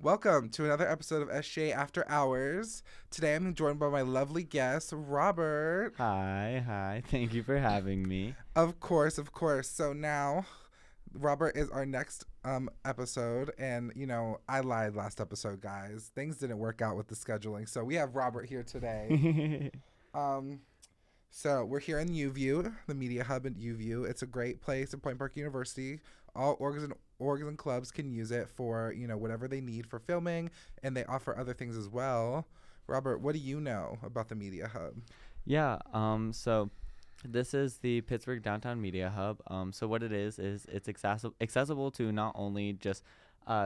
Welcome to another episode of SGA After Hours. Today I'm joined by my lovely guest, Robert. Hi. Thank you for having me. Of course. So now, Robert is our next episode, and I lied last episode, guys. Things didn't work out with the scheduling, so we have Robert here today. So we're here in UView, the media hub in UView. It's a great place at Point Park University. All orgs and clubs can use it for, whatever they need for filming, and they offer other things as well. Robert, what do you know about the media hub? Yeah, so this is the Pittsburgh Downtown Media Hub. So what it is it's accessible to not only just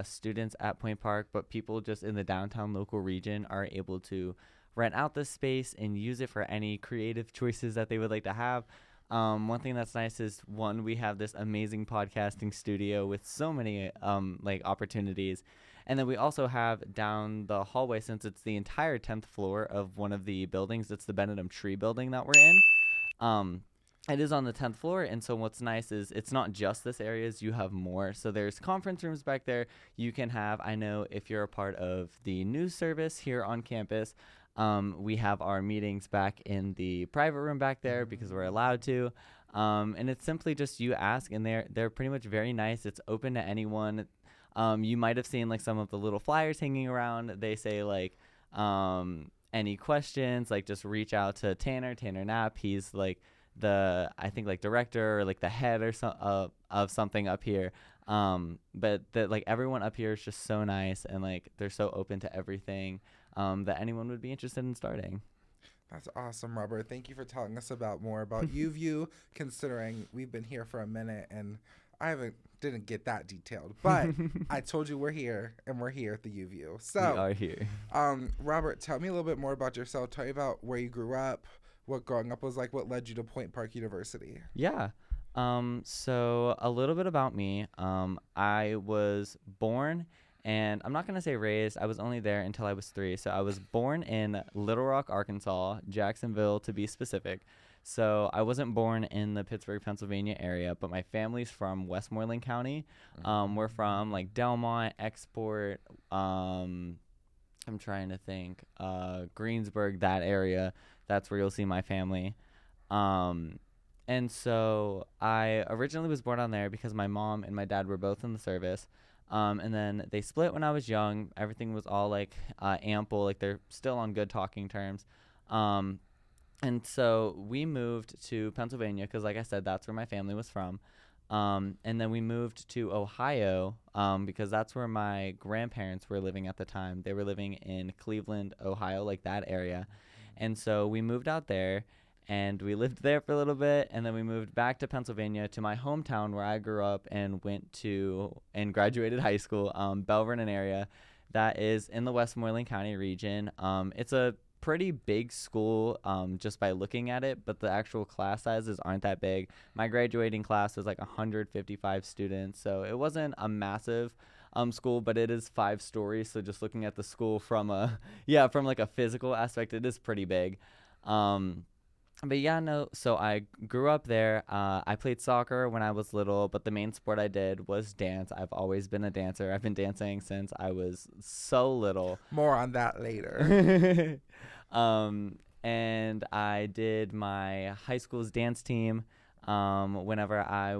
students at Point Park, but people just in the downtown local region are able to rent out this space and use it for any creative choices that they would like to have. One thing that's nice is, we have this amazing podcasting studio with so many opportunities. And then we also have down the hallway, since it's the entire 10th floor of one of the buildings, it's the Benedum Tree building that we're in. It is on the 10th floor, and so what's nice is it's not just this area, you have more. So there's conference rooms back there. You can have, I know if you're a part of the news service here on campus, we have our meetings back in the private room back there because we're allowed to. And it's simply just you ask, and they're pretty much very nice. It's open to anyone. You might have seen some of the little flyers hanging around. They say any questions, just reach out to Tanner Knapp. He's the director or the head or of something up here. But everyone up here is just so nice, and they're so open to everything that anyone would be interested in starting. That's awesome, Robert. Thank you for telling us more about UView, considering we've been here for a minute and didn't get that detailed. But I told you we're here, and we're here at the UView. So we are here. Robert, tell me a little bit more about yourself. Tell me about where you grew up, what growing up was like, what led you to Point Park University. Yeah. So a little bit about me. I was born, and I'm not going to say raised. I was only there until I was 3. So I was born in Little Rock, Arkansas, Jacksonville to be specific. So I wasn't born in the Pittsburgh, Pennsylvania area, but my family's from Westmoreland County. We're from Delmont, Export, I'm trying to think, Greensburg, that area. That's where you'll see my family. And so I originally was born on there because my mom and my dad were both in the service. And then they split when I was young. Everything was all ample. They're still on good talking terms. And so we moved to Pennsylvania because, like I said, that's where my family was from. And then we moved to Ohio because that's where my grandparents were living at the time. They were living in Cleveland, Ohio, that area. And so we moved out there, and we lived there for a little bit, and then we moved back to Pennsylvania to my hometown where I grew up and went to and graduated high school, Belle Vernon area. That is in the Westmoreland County region. It's a pretty big school just by looking at it, but the actual class sizes aren't that big. My graduating class was 155 students, so it wasn't a massive school, but it is 5 stories. So just looking at the school from a physical aspect, it is pretty big. But yeah, no, so I grew up there. I played soccer when I was little, but the main sport I did was dance. I've always been a dancer. I've been dancing since I was so little. More on that later. And I did my high school's dance team whenever I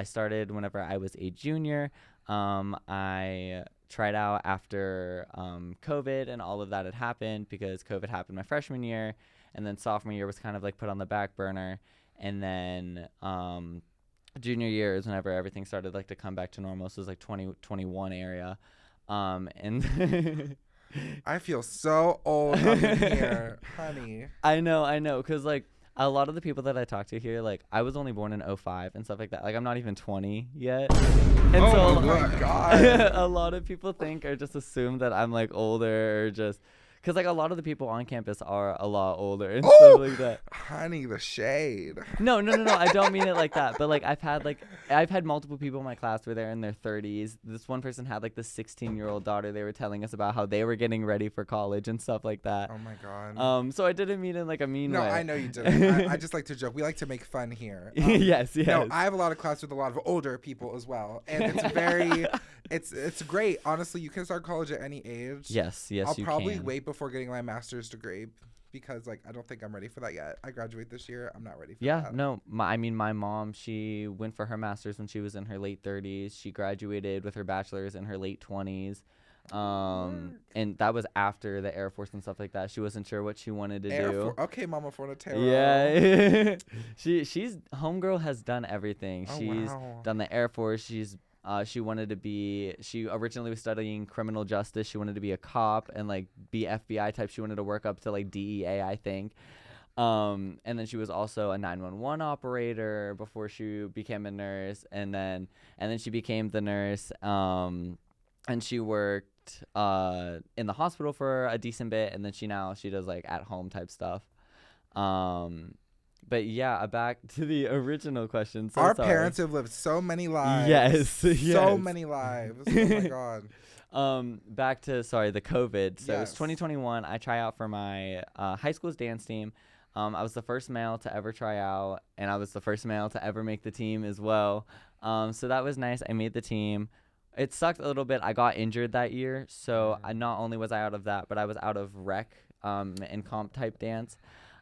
started whenever I was a junior. I tried out after COVID and all of that had happened, because COVID happened my freshman year. And then sophomore year was kind of put on the back burner. And then junior year is whenever everything started to come back to normal. So it was 2021 area. And I feel so old up in here, honey. I know. Because a lot of the people that I talk to here, I was only born in 2005 and stuff like that. I'm not even 20 yet. And oh my God. A lot of people think or just assume that I'm older, or just because a lot of the people on campus are a lot older and stuff like that. Honey, the shade. No. I don't mean it like that. But I've had multiple people in my class where they're in their 30s. This one person had this 16-year-old daughter. They were telling us about how they were getting ready for college and stuff like that. Oh my God. So I didn't mean it a mean way. No, I know you didn't. I just like to joke. We like to make fun here. Yes. No, I have a lot of class with a lot of older people as well, and it's very It's great. Honestly, you can start college at any age. Yes, I'll you probably can. wait before getting my master's degree because like I don't think I'm ready for that yet. I graduate this year. I'm not ready for Yeah, that. no, I mean, my mom, she went for her master's when she was in her late 30s. She graduated with her bachelor's in her late 20s. Work. And that was after the Air Force and stuff like that. She wasn't sure what she wanted to do. Okay, Mama Fornataro. Yeah. She's homegirl has done everything. Oh She's wow. done the Air Force. She wanted to be, she originally was studying criminal justice. She wanted to be a cop and like be FBI type. She wanted to work up to like DEA, I think. And then she was also a 911 operator before she became a nurse, and then she became the nurse. And she worked in the hospital for a decent bit, and then she does like at home type stuff. But yeah, back to the original question. So Our sorry. parents have lived so many lives. Yes, So many lives. Oh my god. Back to the COVID. So Yes. it's 2021. I try out for my high school's dance team. I was the first male to ever try out, and I was the first male to ever make the team as well. So that was nice. I made the team. It sucked a little bit. I got injured that year, so I not only was I out of that, but I was out of rec and comp type dance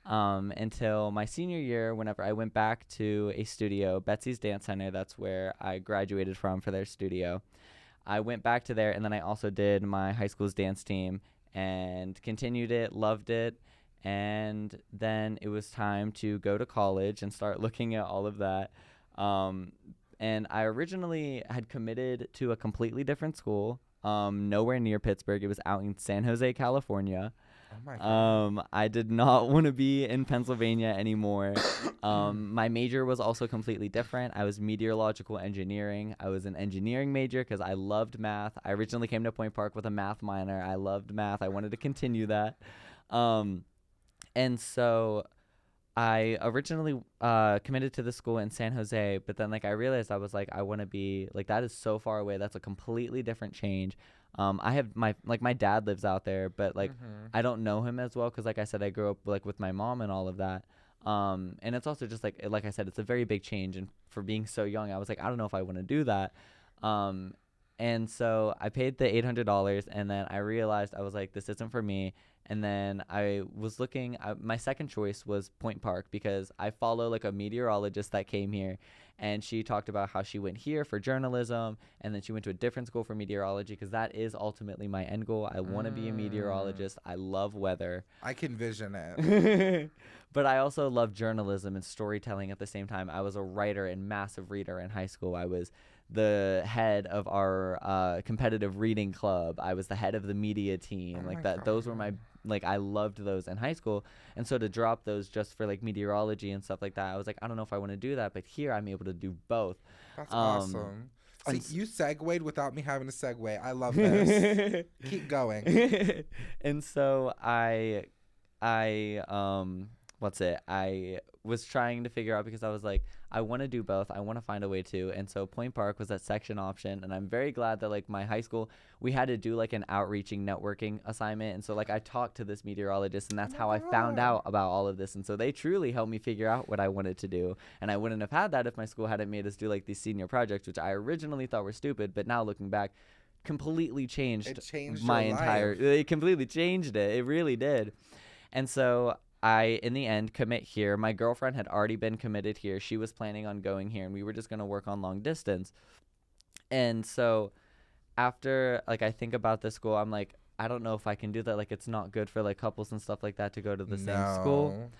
until my senior year, whenever I went back to a studio, Betsy's Dance Center. That's where I graduated from for their studio. I went back to there, and then I also did my high school's dance team and continued it, loved it. And then it was time to go to college and start looking at all of that. And I originally had committed to a completely different school, nowhere near Pittsburgh. It was out in San Jose, California. Oh my god. I did not want to be in Pennsylvania anymore. My major was also completely different. I was meteorological engineering. I was an engineering major because I loved math. I originally came to Point Park with a math minor. I loved math. I wanted to continue that. And so I originally committed to the school in San Jose, but then like I realized I was like, I want to be like, that is so far away. That's a completely different change. I have my dad lives out there, but like I don't know him as well because like I said, I grew up like with my mom and all of that. And it's also just like I said, it's a very big change. And for being so young, I was like, I don't know if I want to do that. And so I paid the $800, and then I realized I was like, this isn't for me. And then I was looking, my second choice was Point Park because I follow like a meteorologist that came here, and she talked about how she went here for journalism, and then she went to a different school for meteorology because that is ultimately my end goal. I want to be a meteorologist. I love weather. I can vision it. But I also love journalism and storytelling at the same time. I was a writer and massive reader in high school. I was the head of our competitive reading club. I was the head of the media team. Oh like my that. Those were God. my I loved those in high school. And so to drop those just for like meteorology and stuff like that, I was like, I don't know if I want to do that, but here I'm able to do both. That's awesome. See, and you segued without me having to segue. I love this. Keep going. And so I was trying to figure out because I was like, I want to do both. I want to find a way to. And so Point Park was that section option. And I'm very glad that like my high school, we had to do like an outreaching networking assignment. And so like I talked to this meteorologist, and that's how I found out about all of this. And so they truly helped me figure out what I wanted to do. And I wouldn't have had that if my school hadn't made us do like these senior projects, which I originally thought were stupid. But now looking back, completely changed, my entire life. It completely changed it. It really did. And so I, in the end, commit here. My girlfriend had already been committed here. She was planning on going here, and we were just going to work on long distance. And so after, like, I think about this school, I'm like, I don't know if I can do that. Like, it's not good for, like, couples and stuff like that to go to the same school.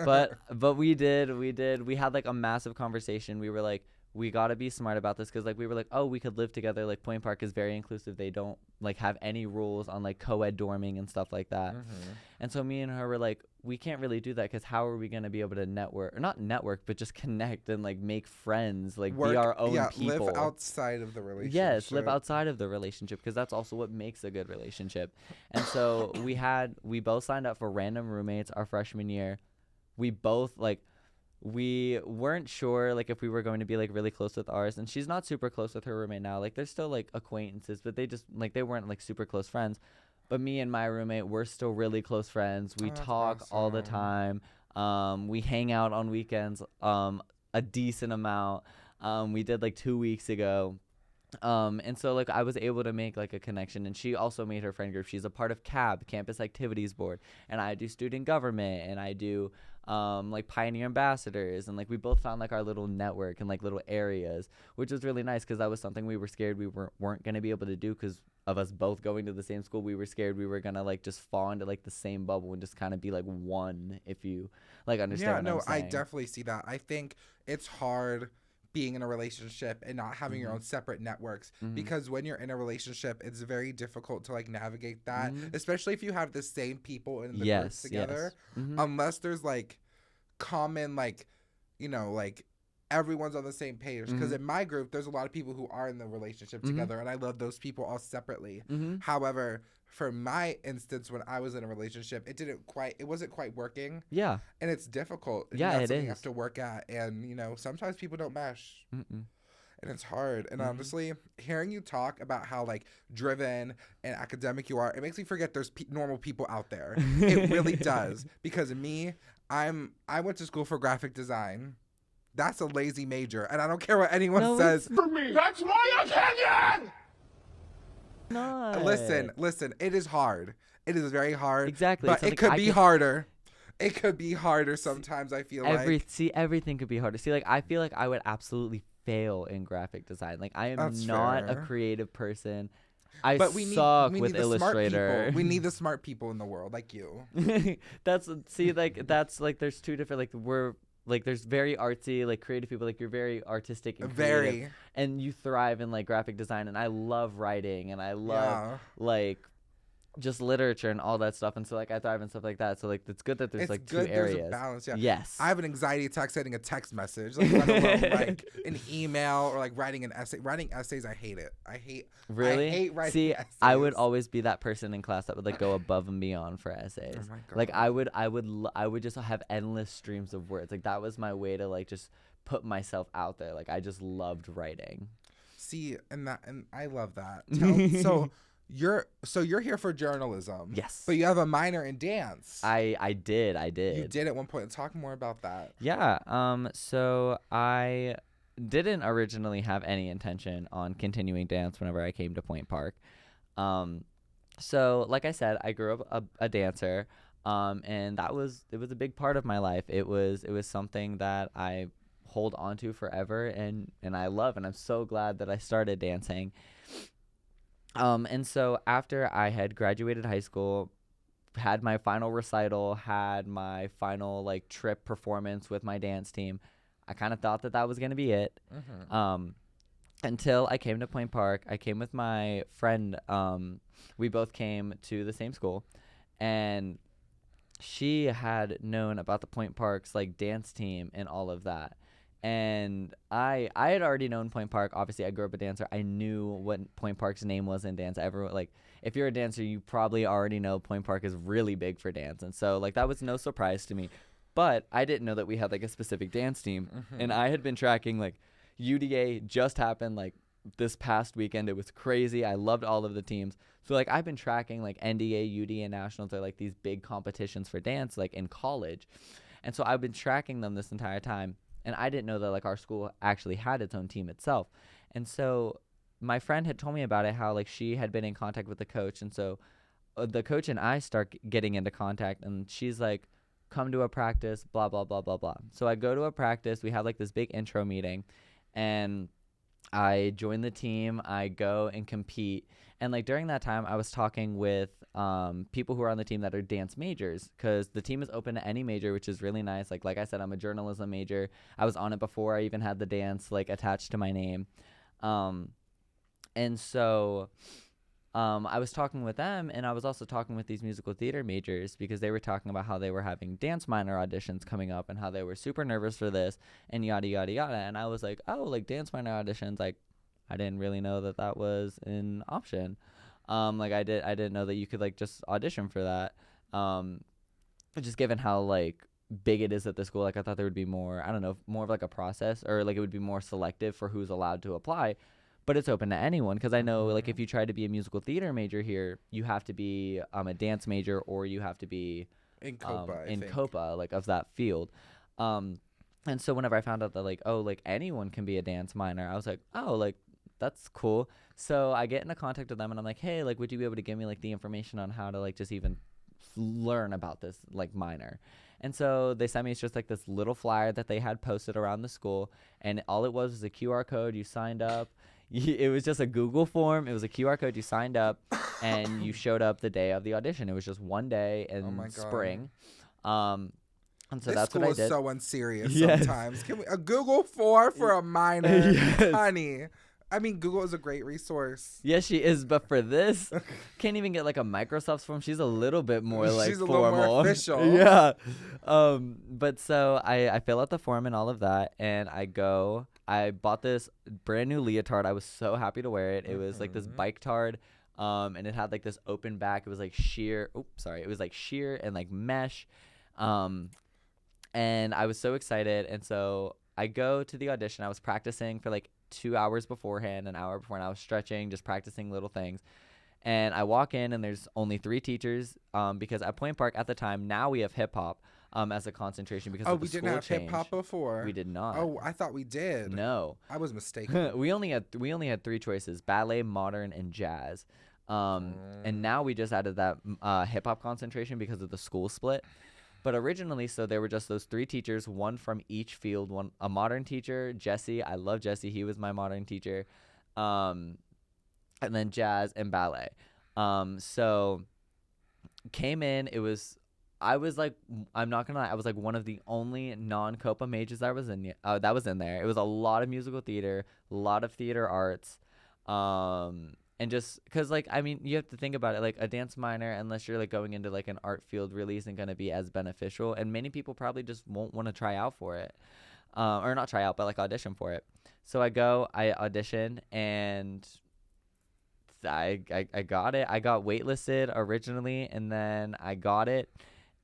But we did. We had, like, a massive conversation. We were like, we got to be smart about this because, like, we were like, oh, we could live together. Like, Point Park is very inclusive. They don't, like, have any rules on, like, co-ed dorming and stuff like that. And so me and her were like, we can't really do that because how are we going to be able to network, or not network, but just connect and, like, make friends, like, be our own people. Live outside of the relationship. Yes, live outside of the relationship because that's also what makes a good relationship. And so we both signed up for random roommates our freshman year. We both, like, we weren't sure like if we were going to be like really close with ours, and she's not super close with her roommate now. Like they're still like acquaintances, but they just like they weren't like super close friends. But me and my roommate, we're still really close friends. We talk all the time. We hang out on weekends a decent amount. We did like 2 weeks ago. And so like I was able to make like a connection, and she also made her friend group. She's a part of CAB, Campus Activities Board, and I do student government, and I do like Pioneer Ambassadors, and like we both found like our little network and like little areas, which was really nice because that was something we were scared we weren't going to be able to do because of us both going to the same school. We were scared we were going to like just fall into like the same bubble and just kind of be like one, if you like understand what I'm saying. I definitely see that. I think it's hard being in a relationship and not having your own separate networks, because when you're in a relationship, it's very difficult to like navigate that, especially if you have the same people in the groups together, unless there's like common, like, you know, like everyone's on the same page. Because in my group, there's a lot of people who are in the relationship together, and I love those people all separately. However, for my instance, when I was in a relationship, it wasn't quite working. Yeah. And it's difficult. Yeah, it is. You have to work at, and you know, sometimes people don't mesh. And it's hard. And honestly, hearing you talk about how like driven and academic you are, it makes me forget there's normal people out there. It really does. Because me, I went to school for graphic design. That's a lazy major, and I don't care what anyone says. For me, that's my opinion. Not. Listen, it is hard. It is very hard. Exactly. But it could be harder. It could be harder sometimes, I feel like. Everything could be harder. See, like, I feel like I would absolutely fail in graphic design. Like, I am not a creative person. But we suck with Illustrator. We need the smart people in the world, like you. That's like, there's two different, like, there's very artsy, like creative people, like you're very artistic and creative, and you thrive in like graphic design, and I love writing, and I love like just literature and all that stuff, and so like I thrive in stuff like that. So like it's good that there's like two areas. There's a balance. Yeah. Yes. I have an anxiety attack sending a text message, like let alone like an email or like writing an essay. Writing essays, I hate it. I hate writing essays. I would always be that person in class that would like go above and beyond for essays. Oh my God. Like I would just have endless streams of words. Like that was my way to like just put myself out there. Like I just loved writing. See, and I love that. You're here for journalism. Yes. But you have a minor in dance. I did. You did at one point. Talk more about that. Yeah. So I didn't originally have any intention on continuing dance whenever I came to Point Park. So like I said, I grew up a dancer. And it was a big part of my life. It was something that I hold on to forever, and I love, and I'm so glad that I started dancing. And so after I had graduated high school, had my final recital, had my final like trip performance with my dance team, I kind of thought that was going to be it. Until I came to Point Park. I came with my friend. We both came to the same school, and she had known about the Point Park's like dance team and all of that. And I had already known Point Park. Obviously, I grew up a dancer. I knew what Point Park's name was in dance. Everyone, like, if you're a dancer, you probably already know Point Park is really big for dance. And so, like, that was no surprise to me. But I didn't know that we had, like, a specific dance team. And I had been tracking, like, UDA just happened, like, this past weekend. It was crazy. I loved all of the teams. So, like, I've been tracking, like, NDA, UDA, Nationals are, like, these big competitions for dance, like, in college. And so I've been tracking them this entire time. And I didn't know that like our school actually had its own team itself. And so my friend had told me about it, how like she had been in contact with the coach. And so the coach and I start getting into contact, and she's like, come to a practice, blah, blah, blah, blah, blah. So I go to a practice. We have like this big intro meeting, and I join the team. I go and compete. And like during that time, I was talking with people who are on the team that are dance majors, because the team is open to any major, which is really nice. Like I said, I'm a journalism major. I was on it before I even had the dance like attached to my name. And so I was talking with them, and I was also talking with these musical theater majors, because they were talking about how they were having dance minor auditions coming up and how they were super nervous for this and yada, yada, yada. And I was like, oh, like dance minor auditions, like I didn't really know that was an option. Like I didn't know that you could like just audition for that. Just given how like big it is at the school, like I thought there would be more, I don't know, more of like a process, or like it would be more selective for who's allowed to apply. But it's open to anyone, because I know like if you try to be a musical theater major here, you have to be a dance major, or you have to be in COPA, COPA, like of that field. And so whenever I found out that like, oh, like anyone can be a dance minor, I was like, oh, like that's cool. So I get into contact with them and I'm like, hey, like, would you be able to give me like the information on how to like just even learn about this like minor? And so they sent me just like this little flyer that they had posted around the school, and all it was a QR code. You signed up. It was just a Google form. It was a QR code. You signed up, and you showed up the day of the audition. It was just one day in spring. And so this that's school what I is did. so unserious Yes. sometimes. Can we a Google for a minor, Yes. honey? I mean, Google is a great resource. Yes, she is, but for this, can't even get like a Microsoft form. She's a little bit more like She's a formal. little more official. Yeah. But so I fill out the form and all of that, and I bought this brand new leotard. I was so happy to wear it. It was like this bike tard, and it had like this open back. It was like sheer. It was like sheer and like mesh, and I was so excited. And so I go to the audition. I was practicing for like 2 hours beforehand, an hour before, and I was stretching, just practicing little things. And I walk in, and there's only 3 teachers, because at Point Park at the time, now we have hip hop as a concentration because of the we didn't school have change. hip hop before. We did not. Oh, I thought we did. No. I was mistaken. we only had 3 choices: ballet, modern, and jazz. And now we just added that hip hop concentration because of the school split. But originally, so there were just those 3 teachers, one from each field, a modern teacher, Jesse. I love Jesse. He was my modern teacher. And then jazz and ballet. So came in, I was like, I'm not gonna lie, I was like one of the only non-COPA majors that was in there. It was a lot of musical theater, a lot of theater arts. And just because, like, I mean, you have to think about it. Like, a dance minor, unless you're, like, going into, like, an art field, really isn't going to be as beneficial. And many people probably just won't want to try out for it. Or not try out, but, like, audition for it. So I audition, and I got it. I got waitlisted originally, and then I got it.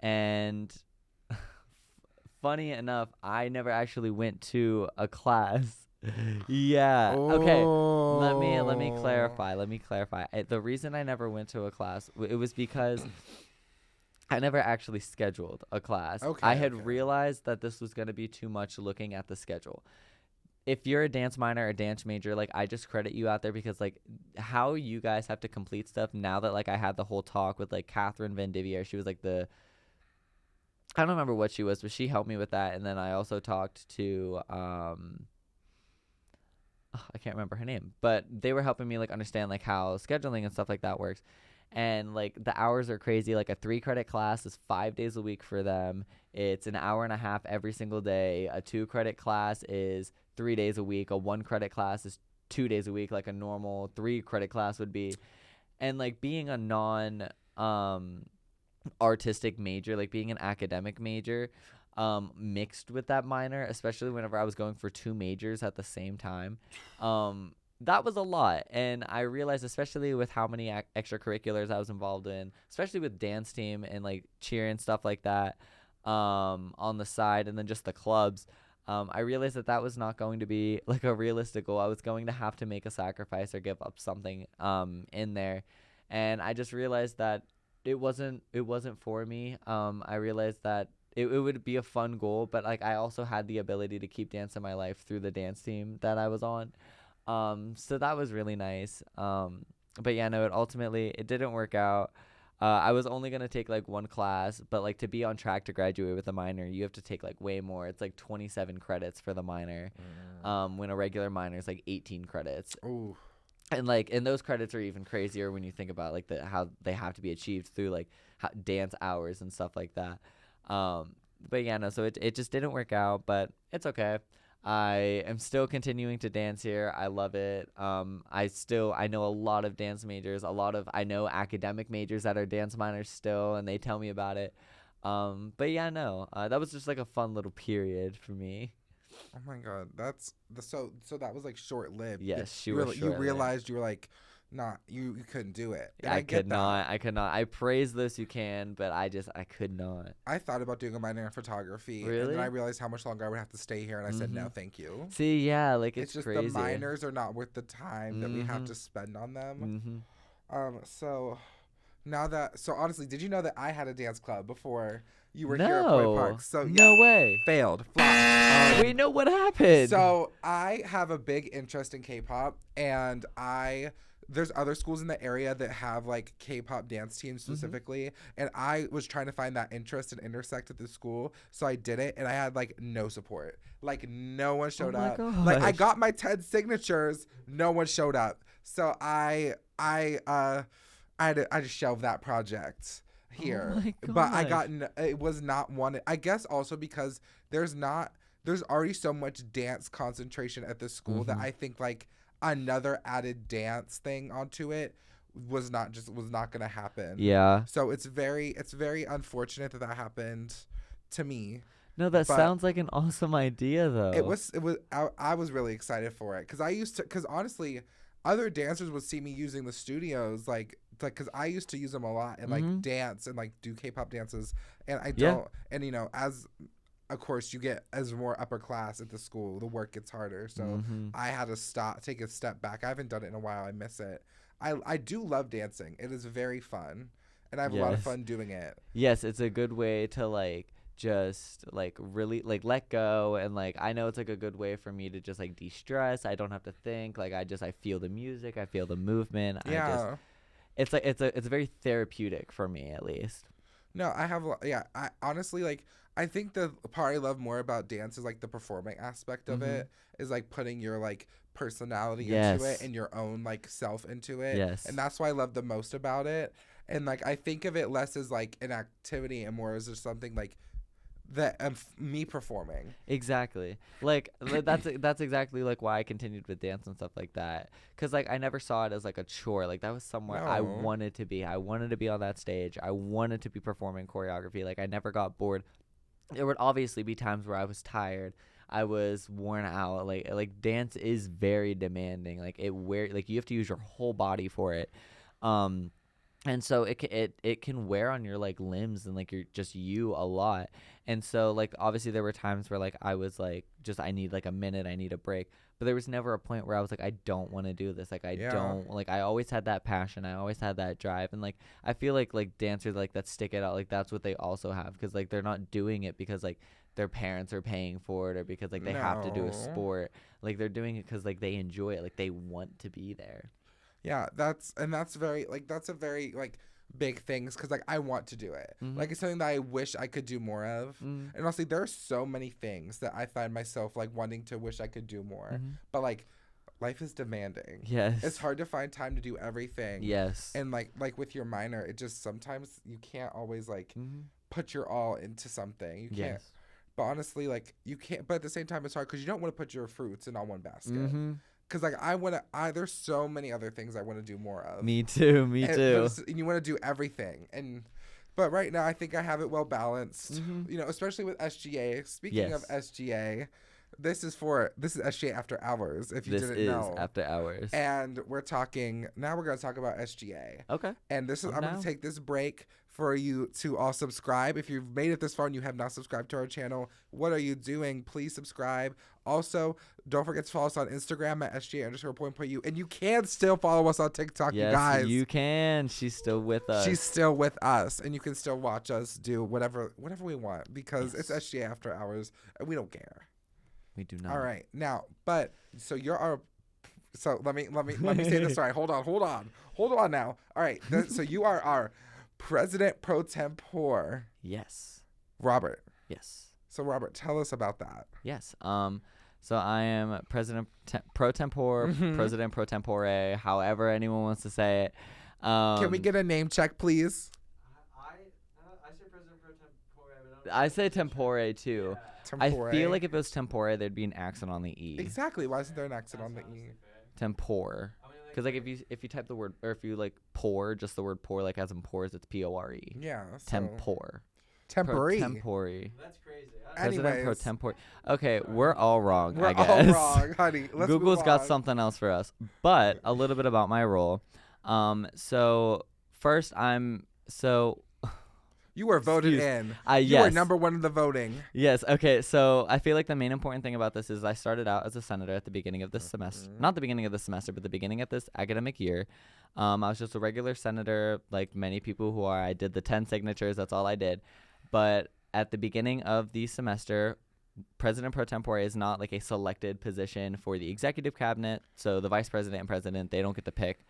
And funny enough, I never actually went to a class. Yeah. Okay. Let me clarify. The reason I never went to a class, it was because I never actually scheduled a class. I had realized that this was going to be too much looking at the schedule. If you're a dance minor or dance major, like, I just credit you out there because, like, how you guys have to complete stuff now that, like, I had the whole talk with, like, Catherine Van Divier. She was, like, I don't remember what she was, but she helped me with that. And then I also talked to, I can't remember her name, but they were helping me, like, understand, like, how scheduling and stuff like that works. And, like, the hours are crazy. Like, a 3-credit class is 5 days a week for them. It's an hour and a half every single day. A 2-credit class is 3 days a week. A 1-credit class is 2 days a week, like a normal 3-credit class would be. And, like, being a non artistic major, like being an academic major, mixed with that minor, especially whenever I was going for 2 majors at the same time, that was a lot. And I realized, especially with how many extracurriculars I was involved in, especially with dance team and like cheer and stuff like that, on the side, and then just the clubs, I realized that was not going to be like a realistic goal. I was going to have to make a sacrifice or give up something in there. And I just realized that it wasn't for me. I realized that it would be a fun goal, but like I also had the ability to keep dance in my life through the dance team that I was on. So that was really nice. But yeah, no, it didn't work out. I was only going to take like 1 class, but like to be on track to graduate with a minor, you have to take like way more. It's like 27 credits for the minor. When a regular minor is like 18 credits. Ooh. And those credits are even crazier when you think about like how they have to be achieved through like dance hours and stuff like that. But yeah, no, so it just didn't work out, but it's okay. I am still continuing to dance here. I love it. I know a lot of dance majors, I know academic majors that are dance minors still, and they tell me about it. But yeah, no, that was just like a fun little period for me. Oh my God, that's so that was like short lived. Yes, you realized you were like, not you couldn't do it. And I could not. I praise those who can, but I could not. I thought about doing a minor in photography, really? And then I realized how much longer I would have to stay here, and I said no, thank you. See, yeah, like it's just crazy. The minors are not worth the time that we have to spend on them. So So honestly, did you know that I had a dance club before you were here at Point Park? So no way. failed, flopped. Wait, no, what happened? So I have a big interest in K-pop, and there's other schools in the area that have like K-pop dance teams specifically, and I was trying to find that interest and intersect at the school, so I did it, and I had like no support. Like no one showed up. Like I got my 10 signatures, no one showed up. So I just shelved that project here. But it was not one. I guess also because there's already so much dance concentration at the school that I think like another added dance thing onto it was not going to happen. Yeah. So it's very unfortunate that happened to me. No, that sounds like an awesome idea though. I was really excited for it because honestly, other dancers would see me using the studios like because I used to use them a lot and like dance and like do K-pop dances, and I don't. And you know, as of course you get as more upper class at the school, the work gets harder. So I had to take a step back. I haven't done it in a while. I miss it. I do love dancing. It is very fun, and I have a lot of fun doing it. Yes, it's a good way to like just like really like let go, and like I know it's like a good way for me to just like de-stress. I don't have to think. Like I feel the music, I feel the movement. It's very therapeutic for me, at least. No, I honestly like I think the part I love more about dance is like the performing aspect of it, is like putting your like personality into it and your own like self into it. Yes. And that's what I love the most about it. And like I think of it less as like an activity and more as just something like that me performing. Exactly. Like that's exactly like why I continued with dance and stuff like that, because like I never saw it as like a chore. Like that was somewhere I wanted to be. I wanted to be on that stage. I wanted to be performing choreography. Like I never got bored. There would obviously be times where I was tired, I was worn out. Like dance is very demanding. Like you have to use your whole body for it. And so it can wear on your like limbs and like you a lot. And so like obviously there were times where like I was like I need like a minute, I need a break. But there was never a point where I was like I don't want to do this. Like I don't like I always had that passion. I always had that drive. And like I feel like dancers like that stick it out, like that's what they also have, because like they're not doing it because like their parents are paying for it or because like they have to do a sport. Like they're doing it because like they enjoy it. Like they want to be there. Yeah, that's a very like big things, because like I want to do it. Like it's something that I wish I could do more of. And honestly, there are so many things that I find myself like wanting to wish I could do more. But like life is demanding. Yes. It's hard to find time to do everything. Yes. And like with your minor, it just sometimes you can't always like put your all into something. You can't. Yes. But honestly, like you can't. But at the same time, it's hard because you don't want to put your fruits in all one basket. Because like there's so many other things I want to do more of. Me too. And you want to do everything, but right now I think I have it well balanced. You know, especially with SGA. Speaking of SGA, this is SGA After Hours. If you didn't know, this is After Hours, and we're going to talk about SGA. Okay. And I'm going to take this break for you to all subscribe. If you've made it this far and you have not subscribed to our channel, what are you doing? Please subscribe. Also, don't forget to follow us on Instagram at SGA_point.u. And you can still follow us on TikTok, you guys. Yes, you can. She's still with us. She's still with us. And you can still watch us do whatever we want, because it's SGA After Hours and we don't care. We do not. All right. Now, so let me say this right. Hold on now. All right. So you are our President Pro Tempore. Yes. Robert. Yes. So Robert, tell us about that. Yes. So I am President Pro Tempore, President Pro Tempore, however anyone wants to say it. Can we get a name check, please? I say President Pro Tempore. I say Tempore too. Yeah. Tempore. I feel like if it was Tempore, there'd be an accent on the E. Exactly. Why isn't there an accent on the E? Tempore. Because like if you type the word, or if you like pour, just the word pour, like as in pores, it's Pore. Yeah. So Tempore. Tempore. Tempore. That's crazy. President Pro Tempore. Okay, we're all wrong, I guess. We're all wrong, honey. Google's got something else for us. But a little bit about my role. So first You were voted Excuse- in. Yes. You were number one in the voting. Yes. Okay. So I feel like the main important thing about this is I started out as a senator at the beginning of this semester, not the beginning of the semester, but the beginning of this academic year. I was just a regular senator, like many people who are. I did the 10 signatures. That's all I did. But at the beginning of the semester, President pro tempore is not like a selected position for the executive cabinet. So the vice president and president, they don't get to pick.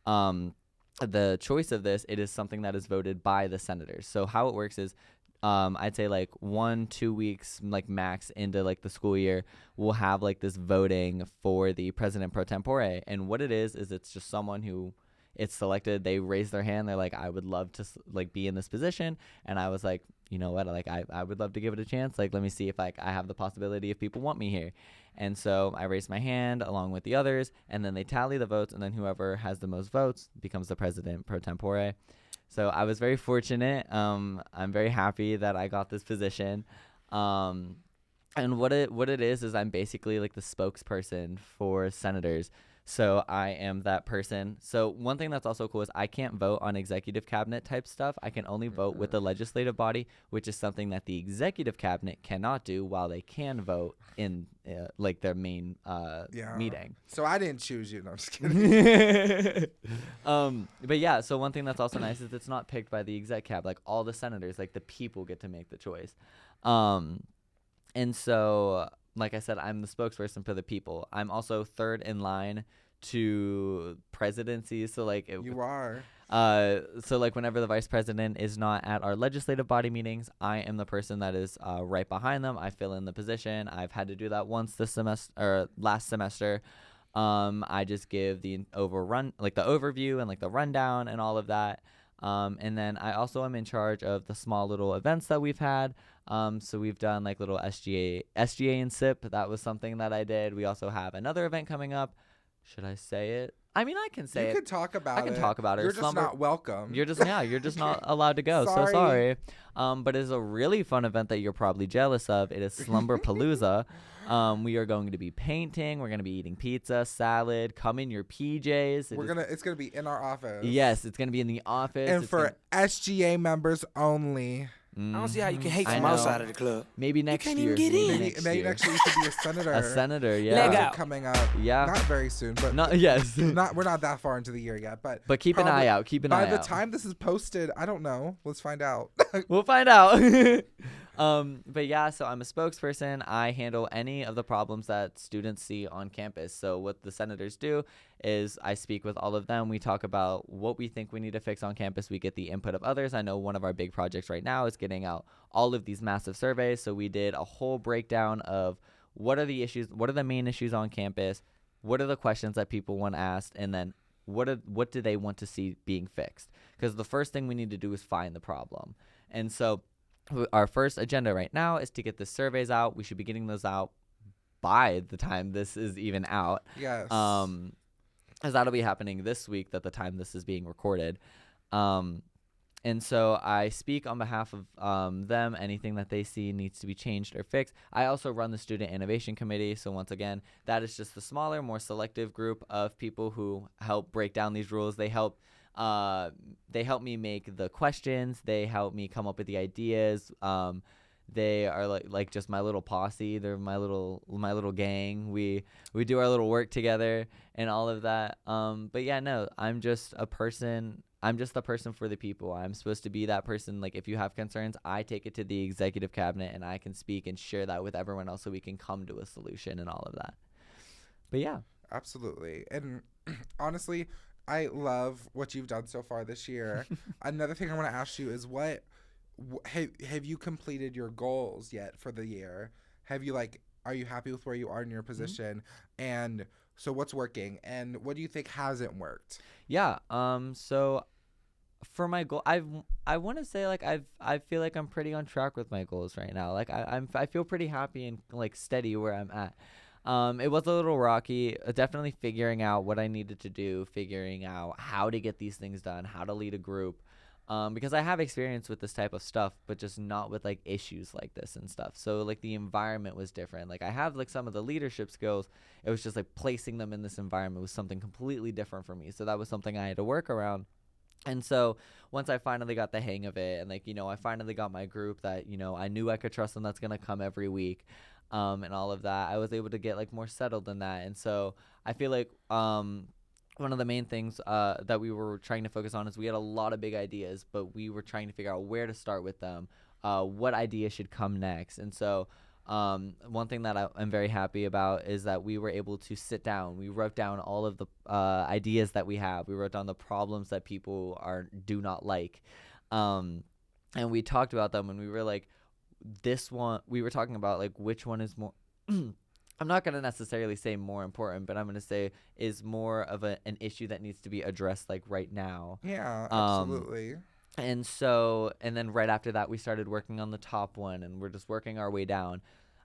The choice of this, it is something that is voted by the senators. So how it works is I'd say like 1-2 weeks like max into like the school year, we'll have like this voting for the president pro tempore. And what it is it's just someone who it's selected. They raise their hand. They're like, I would love to like be in this position. And I was like, you know what? Like I would love to give it a chance. Like, let me see if like I have the possibility if people want me here. And so I raised my hand along with the others, and then they tally the votes, and then whoever has the most votes becomes the president pro tempore. So I was very fortunate. I'm very happy that I got this position. And what it is I'm basically like the spokesperson for senators. So I am that person. So one thing that's also cool is I can't vote on executive cabinet type stuff. I can only vote with the legislative body, which is something that the executive cabinet cannot do, while they can vote in like their main meeting. So I didn't choose you. No, I'm just kidding. But yeah, so one thing that's also nice is it's not picked by the exec cab. Like all the senators, like the people get to make the choice. And so, like I said, I'm the spokesperson for the people. I'm also third in line to presidency. So like You are. so like whenever the vice president is not at our legislative body meetings, I am the person that is right behind them. I fill in the position. I've had to do that once this semester or last semester. I just give the overview and like the rundown and all of that. And then I also am in charge of the small little events that we've had. So we've done like little SGA and SIP. That was something that I did. We also have another event coming up. Should I say it? I mean, I can say it. You could talk about it. I can talk about it. You're just not welcome. You're just not allowed to go. Sorry. So sorry. But it's a really fun event that you're probably jealous of. It is Slumberpalooza. We are going to be painting. We're going to be eating pizza, salad. Come in your PJs. It's gonna be in our office. Yes, it's gonna be in the office. And for SGA members only. I don't see how you can hate I from know. outside of the club. Maybe next can't year. even get in. Maybe next year you could be a senator. A senator, yeah. Leg Those are out. coming up. Yeah. Not very soon, but Yes. we're not that far into the year yet. But But keep an eye out. Keep an eye out. By the time this is posted, I don't know. Let's find out. We'll find out. But yeah, so I'm a spokesperson. I handle any of the problems that students see on campus. So what the senators do is I speak with all of them. We talk about what we think we need to fix on campus. We get the input of others. I know one of our big projects right now is getting out all of these massive surveys. So we did a whole breakdown of what are the issues, what are the main issues on campus, what are the questions that people want asked, and then what do they want to see being fixed? Because the first thing we need to do is find the problem. And so our first agenda right now is to get the surveys out. We should be getting those out by the time this is even out. Yes. Because that'll be happening this week at the time this is being recorded. And so I speak on behalf of them. Anything that they see needs to be changed or fixed. I also run the Student Innovation Committee. So once again, that is just the smaller, more selective group of people who help break down these rules. They help me make the questions. They help me come up with the ideas. They are like just my little posse. They're my little gang. We do our little work together and all of that. But yeah, no, I'm just a person. I'm just the person for the people. I'm supposed to be that person. Like if you have concerns, I take it to the executive cabinet and I can speak and share that with everyone else so we can come to a solution and all of that. But yeah. Absolutely. And honestly, I love what you've done so far this year. Another thing I want to ask you is have you completed your goals yet for the year? Are you happy with where you are in your position? Mm-hmm. And so what's working and what do you think hasn't worked? Yeah. So for my goal, I want to say like I feel like I'm pretty on track with my goals right now. Like I feel pretty happy and like steady where I'm at. It was a little rocky, definitely figuring out what I needed to do, figuring out how to get these things done, how to lead a group. Because I have experience with this type of stuff, but just not with like issues like this and stuff. So like the environment was different. Like I have like some of the leadership skills. It was just like placing them in this environment was something completely different for me. So that was something I had to work around. And so once I finally got the hang of it and, like, I finally got my group that, I knew I could trust them, that's going to come every week, and all of that, I was able to get, like, more settled in that. And so I feel like one of the main things that we were trying to focus on is we had a lot of big ideas, but we were trying to figure out where to start with them, what idea should come next. And so one thing that I'm very happy about is that we were able to sit down. We wrote down all of the ideas that we have. We wrote down the problems that people do not like, and we talked about them. And we were like, this one. We were talking about, like, which one is more. I'm not going to necessarily say more important, but I'm going to say is more of an issue that needs to be addressed, like, right now. Yeah, absolutely. And then right after that, we started working on the top one, and we're just working our way down.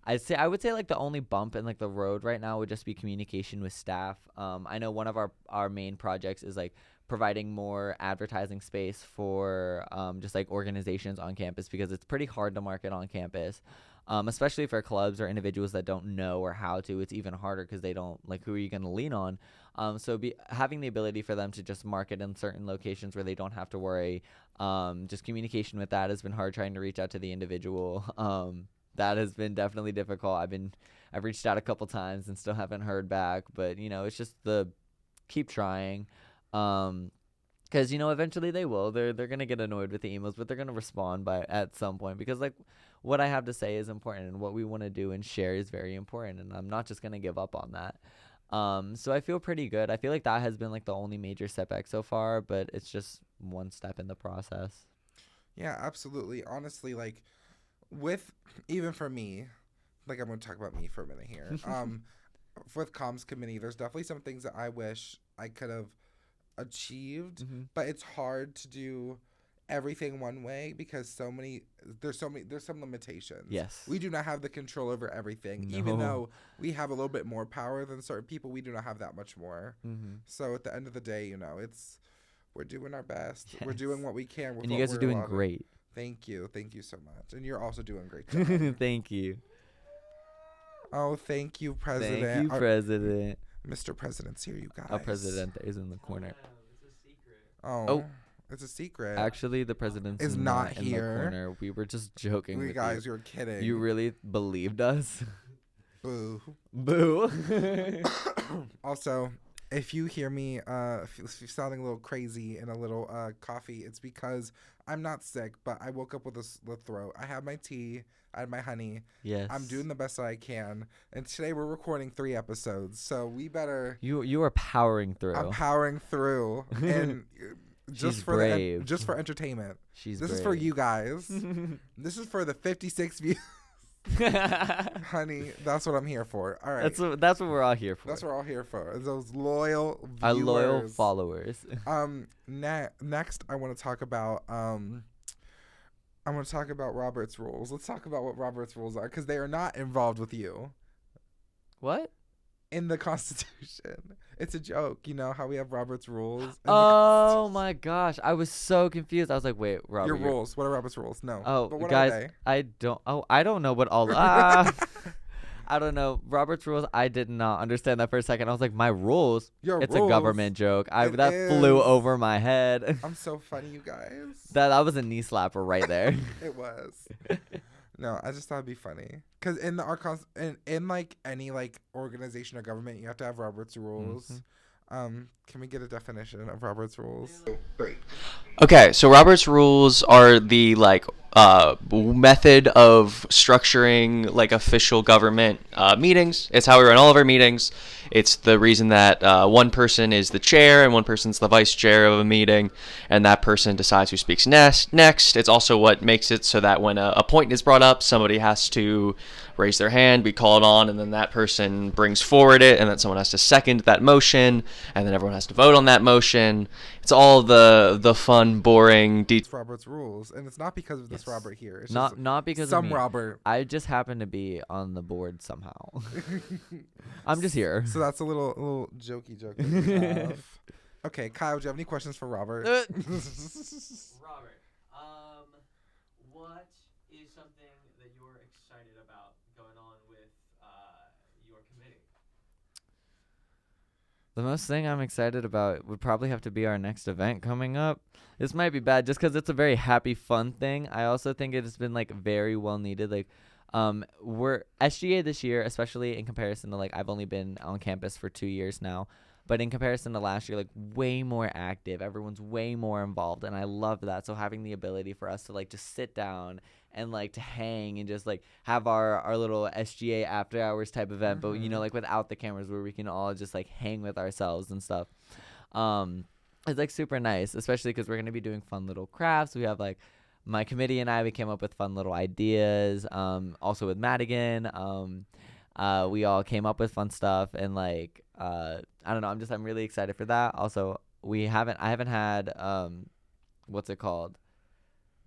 I would say like the only bump in, like, the road right now would just be communication with staff. I know one of our main projects is, like, providing more advertising space for just, like, organizations on campus, because it's pretty hard to market on campus, especially for clubs or individuals that don't know or how to. It's even harder because they don't, like, who are you going to lean on? So having the ability for them to just market in certain locations where they don't have to worry. Just communication with that has been hard, trying to reach out to the individual. That has been definitely difficult. I've reached out a couple times and still haven't heard back, but it's just keep trying. Because eventually they will. They're gonna get annoyed with the emails, but they're gonna respond at some point, because, like, what I have to say is important, and what we want to do and share is very important, and I'm not just gonna give up on that. So I feel pretty good. I feel like that has been, like, the only major setback so far, but it's just one step in the process. Yeah, absolutely. Honestly, like, even for me, like, I'm going to talk about me for a minute here. With comms committee, there's definitely some things that I wish I could have achieved, but it's hard to do everything one way because there's some limitations. Yes. We do not have the control over everything. No. Even though we have a little bit more power than certain people, we do not have that much more. So at the end of the day, we're doing our best. Yes. We're doing what we can. And you guys are doing great. Thank you so much, and you're also doing a great job. Thank you. Oh, thank you, President. Thank you, President. Mr. President's here, you guys. Our president is in the corner. It's a secret. Oh, it's a secret. Actually, the president is not in here. the corner. We were just joking. You guys, you're kidding. You really believed us? Boo. Boo. Also, if you hear me if you're sounding a little crazy and a little coffee, it's because I'm not sick, but I woke up with a throat. I had my tea. I had my honey. Yes. I'm doing the best that I can. And today we're recording 3 episodes, so we better... You are powering through. I'm powering through. And just for brave. Just for entertainment. This is for you guys. This is for the 56 views. Honey, that's what I'm here for. All right. That's what we're all here for. That's what we're all here for. Those loyal viewers. Our loyal followers. Next I want to talk about Robert's rules. Let's talk about what Robert's rules are, because they are not involved with you. What? In the Constitution. It's a joke, how we have Robert's rules. Oh my gosh, I was so confused. I was like, wait, Robert. Your rules. What are Robert's rules? No. Oh, but what guys, are they? I don't know what all. I don't know. Robert's rules, I did not understand that for a second. I was like, my rules? It's a government joke. That flew over my head. I'm so funny, you guys. That was a knee slapper right there. It was. No, I just thought it'd be funny. Because in like any like organization or government, you have to have Robert's rules. Can we get a definition of Robert's rules? 3. Okay, so Robert's rules are the method of structuring like official government meetings. It's how we run all of our meetings. It's the reason that one person is the chair and one person's the vice chair of a meeting, and that person decides who speaks next. It's also what makes it so that when a point is brought up, somebody has to raise their hand, be called on, and then that person brings forward it, and then someone has to second that motion, and then everyone has to vote on that motion. It's all the fun, boring It's Robert's rules, and it's not because of this Robert here. It's not because some of me. Robert. I just happen to be on the board somehow. I'm just here. So that's a little jokey joke that we have. Okay, Kyle, do you have any questions for Robert? Robert, what is something that you're excited about going on with your committee? The most thing I'm excited about would probably have to be our next event coming up. This might be bad just because it's a very happy, fun thing. I also think it has been like very well needed. Like, we're SGA this year, especially in comparison to like I've only been on campus for 2 years now, but in comparison to last year, like way more active. Everyone's way more involved, and I love that. So having the ability for us to like just sit down and like to hang and just like have our little SGA After Hours type event, but you know, like without the cameras, where we can all just like hang with ourselves and stuff. It's like super nice, especially because we're gonna be doing fun little crafts. We have like my committee and we came up with fun little ideas. Also with Madigan, we all came up with fun stuff, and like I don't know, I'm really excited for that. Also, I haven't had what's it called?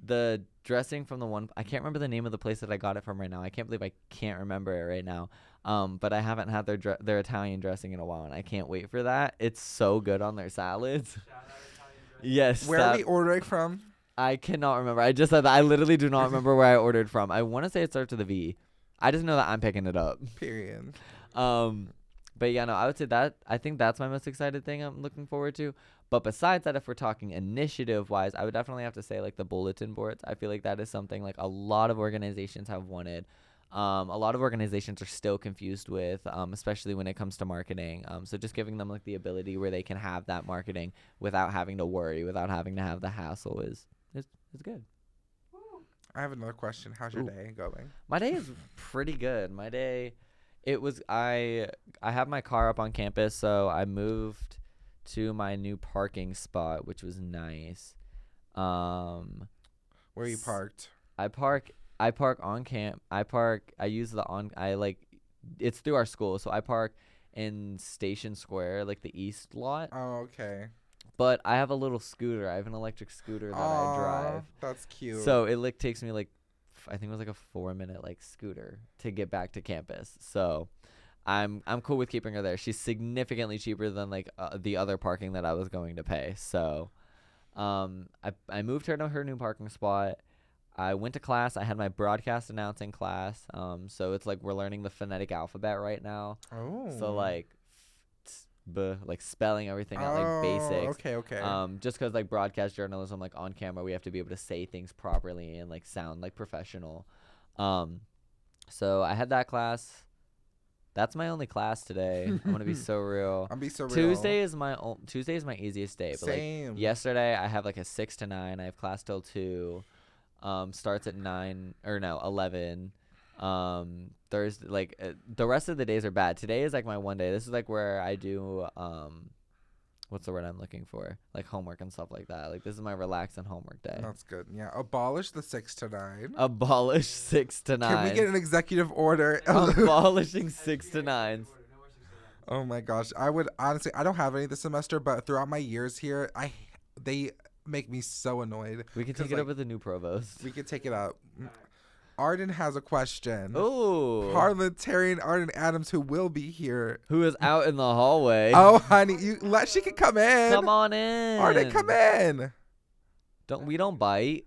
The dressing from the one, I can't remember the name of the place that I got it from right now. I can't believe I can't remember it right now. But I haven't had their Italian dressing in a while, and I can't wait for that. It's so good on their salads. Shout out Italian dressing. Yes. Where are we ordering from? I cannot remember. I just said that. I literally do not remember where I ordered from. I want to say it starts with a V. I just know that I'm picking it up. Period. But yeah, no, I would say that. I think that's my most excited thing I'm looking forward to. But besides that, if we're talking initiative-wise, I would definitely have to say like the bulletin boards. I feel like that is something like a lot of organizations have wanted. A lot of organizations are still confused with, especially when it comes to marketing. So just giving them like the ability where they can have that marketing without having to worry, without having to have the hassle is good. I have another question. How's your day going? My day is pretty good. My day, it was I have my car up on campus, so I moved to my new parking spot, which was nice. Where are you parked? I park on camp. It's through our school, so I park in Station Square, like the east lot. Oh, okay. But I have a little scooter. I have an electric scooter that I drive. That's cute. So it like takes me like, I think it was like a 4-minute like scooter to get back to campus. So I'm cool with keeping her there. She's significantly cheaper than like the other parking that I was going to pay. So I moved her to her new parking spot. I went to class. I had my broadcast announcing class. So it's like we're learning the phonetic alphabet right now. Oh. So like like spelling everything out, like basics. Okay. Just because like broadcast journalism, like on camera, we have to be able to say things properly and like sound like professional. So I had that class. That's my only class today. I'm gonna be so real. Tuesday is my easiest day. But Same. like yesterday, I have like a 6 to 9. I have class till 2. Starts at 11. Thursday, like the rest of the days are bad. Today is like my one day. This is like where I do what's the word I'm looking for? Like homework and stuff like that. Like this is my relax and homework day. That's good. Yeah. Abolish the 6 to 9. Abolish 6 to 9. Can we get an executive order? Abolishing 6 to 9s. Oh my gosh. I would honestly, I don't have any this semester, but throughout my years here, they make me so annoyed. We can take it up with the new provost. We can take it up. Arden has a question. Oh. Parliamentarian Arden Adams, who will be here. Who is out in the hallway. Oh, honey, she can come in. Come on in. Arden, come in. We don't bite.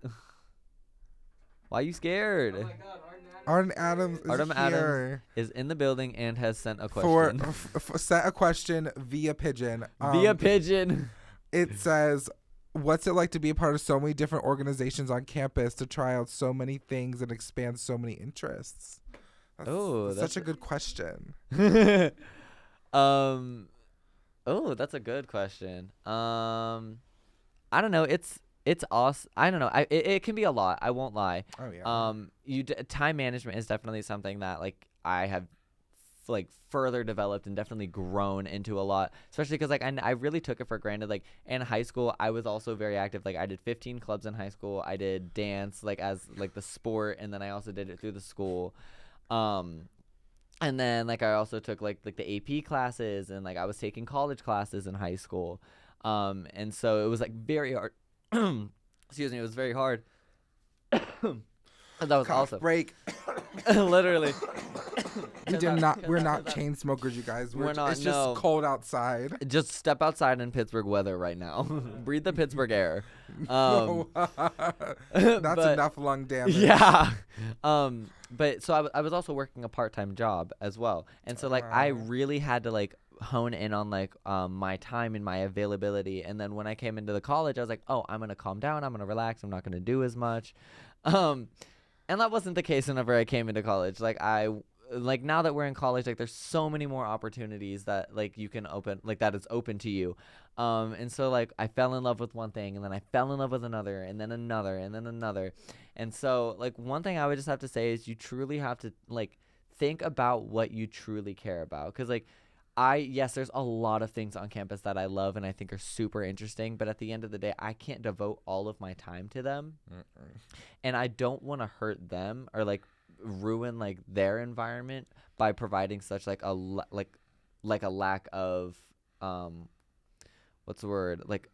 Why are you scared? Oh my God, Arden Adams is Arden here. Adams is in the building and has sent a question. Sent a question via pigeon. Via pigeon. It says, what's it like to be a part of so many different organizations on campus, to try out so many things and expand so many interests? That's such a good question. Oh, that's a good question. I don't know. It's awesome. I don't know. It can be a lot. I won't lie. Oh yeah. Time management is definitely something that like I have like further developed and definitely grown into a lot, especially because like I really took it for granted. Like in high school, I was also very active. Like I did 15 clubs in high school. I did dance like as like the sport, and then I also did it through the school. And then like I also took like the AP classes, and like I was taking college classes in high school. And so it was like very hard. Excuse me, it was very hard. That was awesome. Break. Literally. We're not chain smokers, you guys. We're not. It's just cold outside. Just step outside in Pittsburgh weather right now. Breathe the Pittsburgh air. That's enough lung damage. Yeah. But so I was also working a part-time job as well, and so like I really had to like hone in on like my time and my availability. And then when I came into the college, I was like, oh, I'm gonna calm down, I'm gonna relax, I'm not gonna do as much. And that wasn't the case whenever I came into college. Like now that we're in college, like there's so many more opportunities that like you can open, like that is open to you. And so like I fell in love with one thing, and then I fell in love with another, and then another, and then another. And so like one thing I would just have to say is you truly have to like think about what you truly care about. Cause like yes, there's a lot of things on campus that I love and I think are super interesting, but at the end of the day, I can't devote all of my time to them. And I don't want to hurt them or like ruin like their environment by providing such like a lack of what's the word, like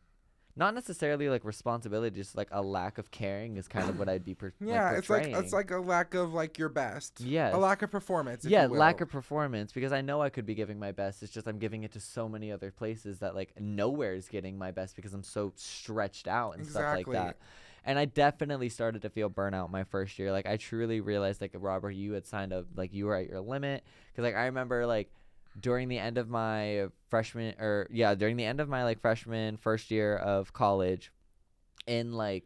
not necessarily like responsibility, just like a lack of caring is kind of what I'd be portraying. It's like a lack of like your best. Yes. A lack of performance. If Yeah, you will. lack of performance, because I know I could be giving my best. It's just I'm giving it to so many other places that like nowhere is getting my best because I'm so stretched out and stuff like that. And I definitely started to feel burnout my first year. Like I truly realized like, Robert, you had signed up, like you were at your limit. Cause like I remember like during the end of my freshman first year of college in like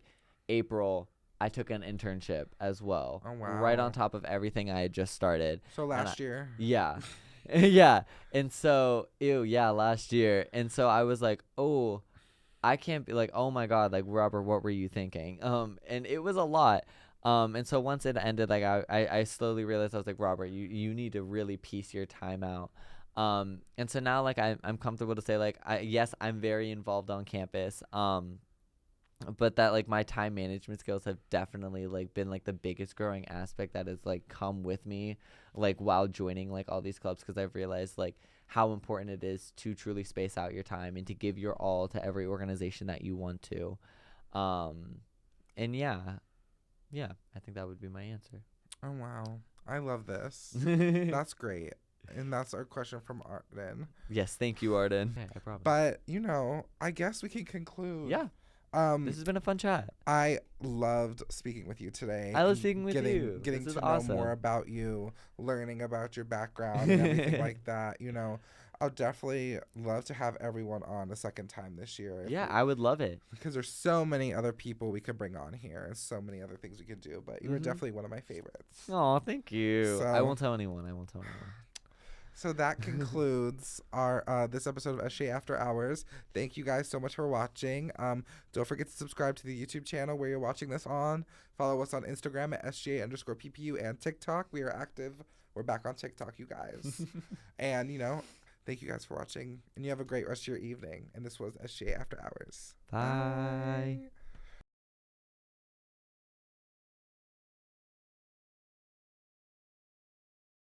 April, I took an internship as well. Oh, wow. Right on top of everything I had just started. So last year. Yeah. Yeah. And so, last year. And so I was like, oh, I can't be like, oh my God, like Robert, what were you thinking? And it was a lot. And so once it ended, like I slowly realized I was like, Robert, you need to really piece your time out. And so now like I'm comfortable to say like yes, I'm very involved on campus. But that like my time management skills have definitely like been like the biggest growing aspect that has like come with me like while joining like all these clubs, because I've realized like how important it is to truly space out your time and to give your all to every organization that you want to. And yeah, I think that would be my answer. Oh wow, I love this. That's great. And that's our question from Arden. Yes, thank you, Arden. Okay, I promise. But I guess we can conclude. Yeah. This has been a fun chat. I loved speaking with you today. I love speaking with you. Getting this to is know awesome. more about you, learning about your background and everything like that. I'll definitely love to have everyone on a second time this year. Yeah, I would love it. Because there's so many other people we could bring on here and so many other things we could do. But you were definitely one of my favorites. Oh, thank you. So, I won't tell anyone. So that concludes our this episode of SGA After Hours. Thank you guys so much for watching. Don't forget to subscribe to the YouTube channel where you're watching this on. Follow us on Instagram at SGA_PPU and TikTok. We are active. We're back on TikTok, you guys. And, thank you guys for watching. And you have a great rest of your evening. And this was SGA After Hours. Bye.